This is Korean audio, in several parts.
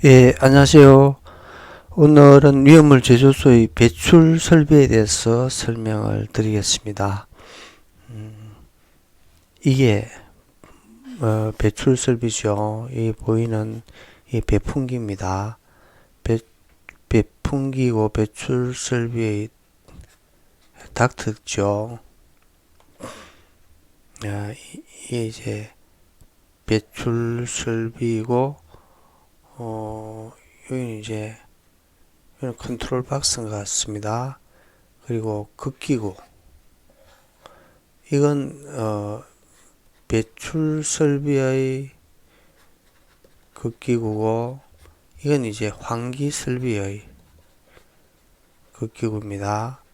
예, 안녕하세요. 오늘은 위험물 제조소의 배출 설비에 대해서 설명을 드리겠습니다. 이게 배출 설비죠. 이 보이는 이 배풍기입니다. 배풍기고 배출 설비의 닥트죠. 이게 이제 배출 설비고 여기는 이제 여기는 컨트롤 박스인 것 같습니다. 그리고 급기구, 이건 배출 설비의 급기구고, 이건 이제 환기 설비의 급기구입니다.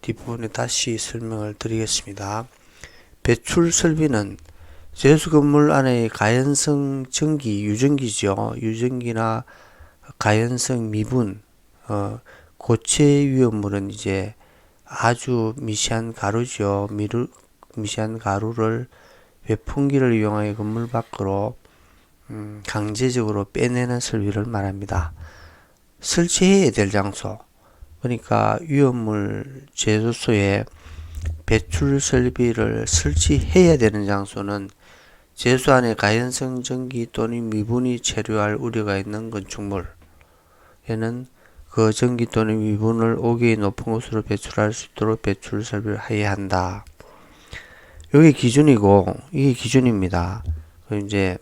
뒷부분에 다시 설명을 드리겠습니다. 배출 설비는 제수 건물 안의 가연성 전기, 유전기죠. 유전기나 가연성 미분, 고체 위험물은 이제 아주 미세한 가루죠. 미세한 가루를 배풍기를 이용하여 건물 밖으로 강제적으로 빼내는 설비를 말합니다. 설치해야 될 장소, 그러니까 위험물 제조소에 배출 설비를 설치해야 되는 장소는 제수 안에 가연성 전기 또는 미분이 체류할 우려가 있는 건축물, 에는 그 전기 또는 미분을 5개의 높은 곳으로 배출할 수 있도록 배출 설비를 해야 한다. 이게 기준이고, 이게 기준입니다. 이제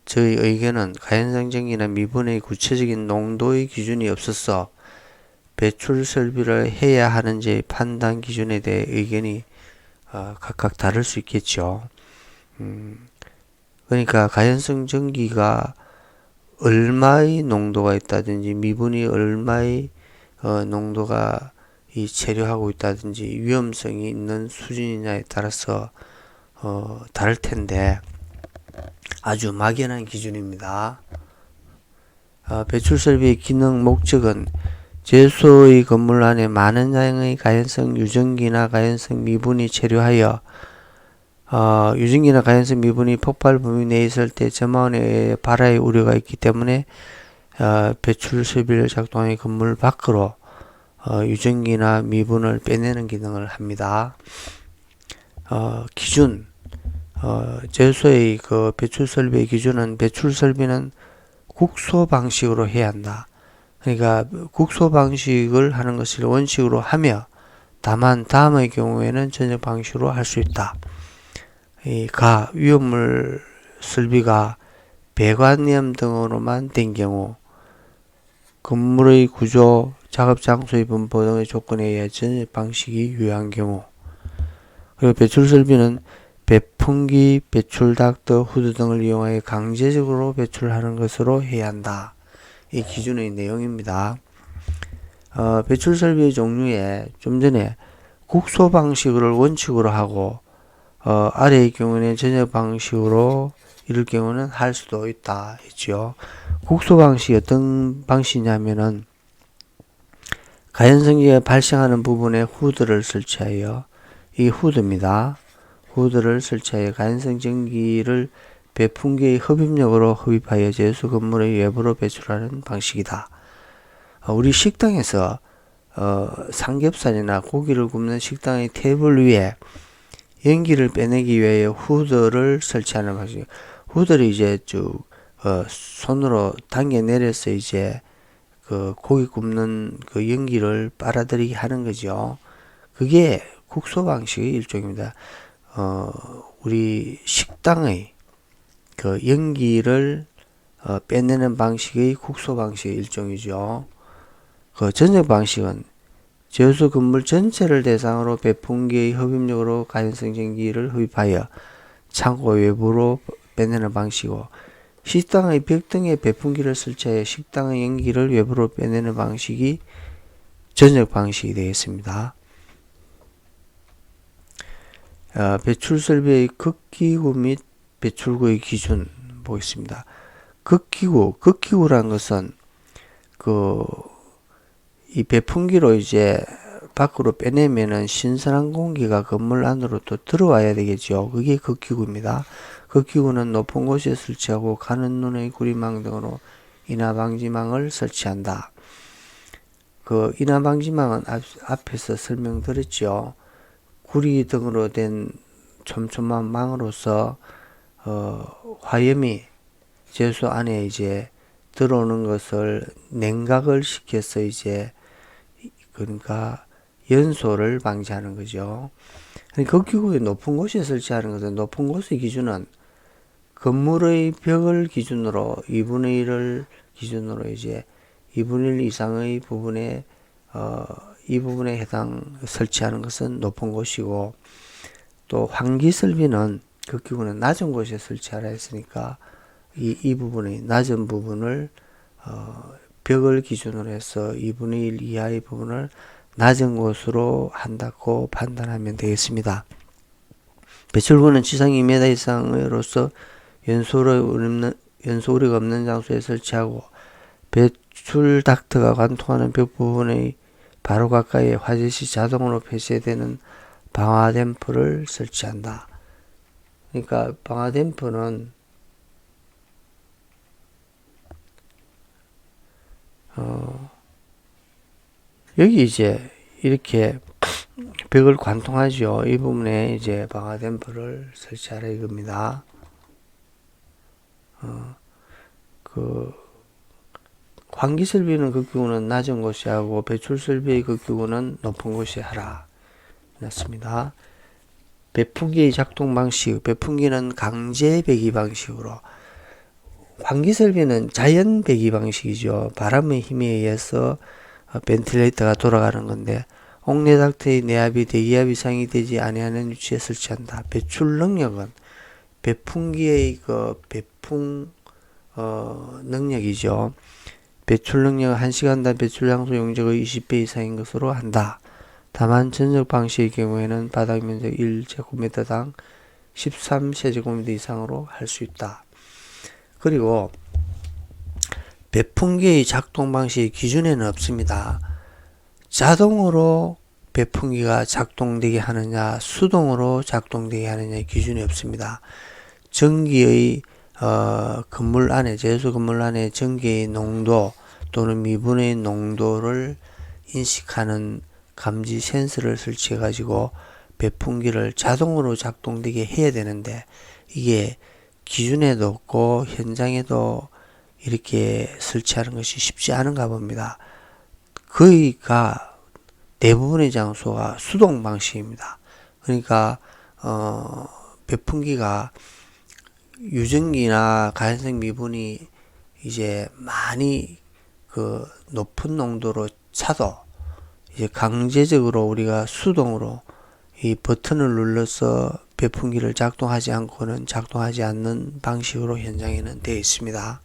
저희 의견은 가연성 전기나 미분의 구체적인 농도의 기준이 없어서 배출 설비를 해야 하는지 판단 기준에 대해 의견이 각각 다를 수 있겠죠. 그러니까 가연성 전기가 얼마의 농도가 있다든지 미분이 얼마의 농도가 체류하고 있다든지 위험성이 있는 수준이냐에 따라서 다를 텐데 아주 막연한 기준입니다. 배출 설비의 기능 목적은 제소의 건물 안에 많은 양의 가연성 유전기나 가연성 미분이 체류하여 유전기나 가연성 미분이 폭발 범위 내에 있을 때 점화원에 의해 발화의 우려가 있기 때문에 배출 설비를 작동하여 건물 밖으로 유전기나 미분을 빼내는 기능을 합니다. 기준, 제소의 그 배출 설비의 기준은 배출 설비는 국소 방식으로 해야 한다. 그러니까 국소 방식을 하는 것을 원칙으로 하며 다만 다음의 경우에는 전역 방식으로 할 수 있다. 위험물 설비가 배관염 등으로만 된 경우, 건물의 구조, 작업 장소의 분포 등의 조건에 의해 전역 방식이 유효한 경우, 그리고 배출 설비는 배풍기, 배출 닥트, 후드 등을 이용하여 강제적으로 배출하는 것으로 해야 한다. 이 기준의 내용입니다. 배출 설비의 종류에 좀 전에 국소 방식을 원칙으로 하고 아래의 경우는 전역 방식으로 이럴 경우는 할 수도 있다 했죠. 국소 방식이 어떤 방식이냐면은 가연성기가 발생하는 부분에 후드를 설치하여, 이 후드입니다. 후드를 설치하여 가연성 전기를 배풍기의 흡입력으로 흡입하여 제수 건물의 외부로 배출하는 방식이다. 우리 식당에서 삼겹살이나 고기를 굽는 식당의 테이블 위에 연기를 빼내기 위해 후드를 설치하는 방식. 후드를 이제 쭉 손으로 당겨 내려서 이제 그 고기 굽는 그 연기를 빨아들이게 하는 거죠. 그게 국소 방식의 일종입니다. 우리 식당의 그 연기를 빼내는 방식의 국소 방식의 일종이죠. 그 전역 방식은 제수 건물 전체를 대상으로 배풍기의 흡입력으로 가연성 전기를 흡입하여 창고 외부로 빼내는 방식이고, 식당의 벽 등에 배풍기를 설치하여 식당의 연기를 외부로 빼내는 방식이 전역 방식이 되겠습니다. 배출 설비의 급기구 및 배출구의 기준 보겠습니다. 급기구란 것은 이 배풍기로 이제 밖으로 빼내면은 신선한 공기가 건물 안으로 또 들어와야 되겠죠. 그게 급기구입니다. 급기구는 높은 곳에 설치하고 가는 눈의 구리망 등으로 인화방지망을 설치한다. 그 인화방지망은 앞에서 설명드렸죠. 구리 등으로 된 촘촘한 망으로서 화염이 제수 안에 이제 들어오는 것을 냉각을 시켜서 이제 그러니까 연소를 방지하는 거죠. 극기구의 높은 곳에 설치하는 것은 높은 곳의 기준은 건물의 벽을 기준으로 2분의 1을 기준으로 이제 2분의 1 이상의 부분에 이 부분에 해당 설치하는 것은 높은 곳이고, 또 환기 설비는 극기구는 낮은 곳에 설치하라 했으니까 이 부분의 낮은 부분을 벽을 기준으로 해서 2분의 1 이하의 부분을 낮은 곳으로 한다고 판단하면 되겠습니다. 배출구는 지상 2m 이상으로서 연소우려가 없는 장소에 설치하고, 배출 닥트가 관통하는 벽 부분의 바로 가까이에 화재 시 자동으로 폐쇄되는 방화 댐프를 설치한다. 그러니까 방화 댐프는 여기 이제 이렇게 벽을 관통하죠. 이 부분에 이제 방화 댐프를 설치하라 이겁니다. 그 환기 설비는 극기구는 낮은 곳에 하고, 배출 설비의 극기구는 높은 곳에 하라. 났습니다. 배풍기의 작동 방식. 배풍기는 강제 배기 방식으로, 환기 설비는 자연 배기 방식이죠. 바람의 힘에 의해서 벤틸레이터가 돌아가는 건데, 옥내 닥트의 내압이 대기압 이상이 되지 아니하는 위치에 설치한다. 배출 능력은 배풍기의 그 배풍 능력이죠. 배출 능력은 1시간당 배출 양수 용적의 20배 이상인 것으로 한다. 다만 전적 방식의 경우에는 바닥 면적 1제곱미터당 13세제곱미터 이상으로 할 수 있다. 그리고 배풍기의 작동 방식이 기준에는 없습니다. 자동으로 배풍기가 작동되게 하느냐, 수동으로 작동되게 하느냐의 기준이 없습니다. 전기의 건물 안에, 제수 건물 안에 전기의 농도 또는 미분의 농도를 인식하는 감지 센서를 설치해 가지고 배풍기를 자동으로 작동되게 해야 되는데, 이게 기준에도 없고 현장에도 이렇게 설치하는 것이 쉽지 않은가 봅니다. 거의가 대부분의 장소가 수동 방식입니다. 그러니까 배풍기가 유전기나 가연성 미분이 이제 많이 그 높은 농도로 차도 이제 강제적으로 우리가 수동으로 이 버튼을 눌러서 배풍기를 작동하지 않고는 작동하지 않는 방식으로 현장에는 되어 있습니다.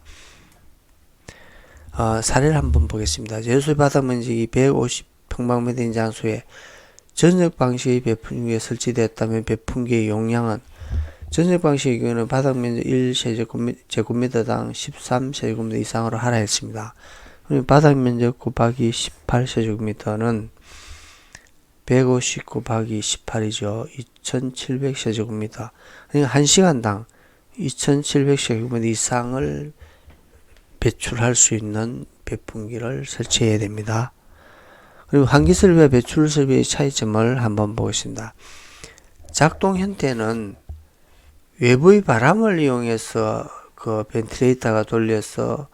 사례를 한번 보겠습니다. 제수의 바닥 면적이 150평방미터인 장소에 전적 방식의 배풍기가 설치되었다면 배풍기의 용량은 전적 방식의 경우는 바닥 면적 1제곱미터당 13세제곱미터 이상으로 하라 했습니다. 그럼 바닥 면적 곱하기 18세제곱미터는 150 곱하기 18이죠. 2700세제곱미터. 그러니까 1시간당 2700세제곱미터 이상을 배출할 수 있는 배풍기를 설치해야 됩니다. 그리고 환기 설비와 배출 설비의 차이점을 한번 보겠습니다. 작동 형태는 외부의 바람을 이용해서 그 벤틸레이터가 돌려서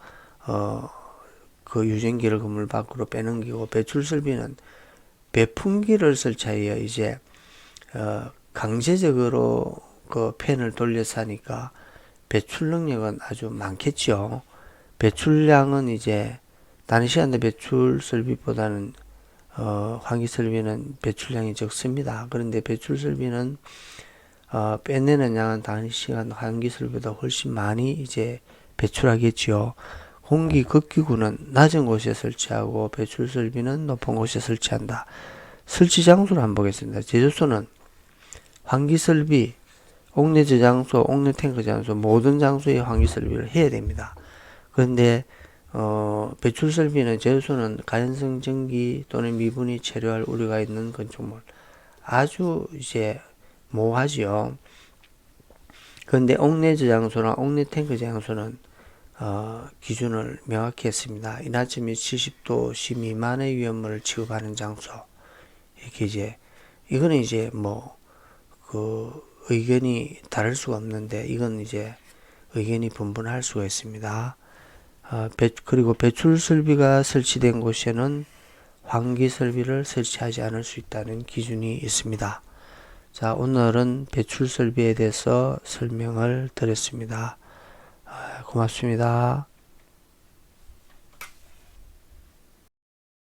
그 유전기를 건물 밖으로 빼는 기고, 배출 설비는 배풍기를 설치하여 이제 강제적으로 그 팬을 돌려서 하니까 배출 능력은 아주 많겠죠. 배출량은 이제 다른 시간대 배출 설비보다는 환기 설비는 배출량이 적습니다. 그런데 배출 설비는 빼내는 양은 다른 시간 환기 설비보다 훨씬 많이 이제 배출하겠죠. 공기 급기구는 낮은 곳에 설치하고 배출 설비는 높은 곳에 설치한다. 설치 장소를 한번 보겠습니다. 제조소는 환기 설비, 옥내 저장소, 옥내 탱크 저장소 모든 장소에 환기 설비를 해야 됩니다. 그런데 배출 설비는 제조소는 가연성 전기 또는 미분이 체류할 우려가 있는 건축물, 아주 이제 모호하지요. 그런데 옥내 저장소나 옥내 탱크 저장소는 기준을 명확히 했습니다. 인하점이 70도 씨 미만의 위험물을 취급하는 장소. 이렇게 이제, 이거는 이제 의견이 다를 수가 없는데, 이건 이제 의견이 분분할 수가 있습니다. 그리고 배출 설비가 설치된 곳에는 환기 설비를 설치하지 않을 수 있다는 기준이 있습니다. 자, 오늘은 배출 설비에 대해서 설명을 드렸습니다. 고맙습니다.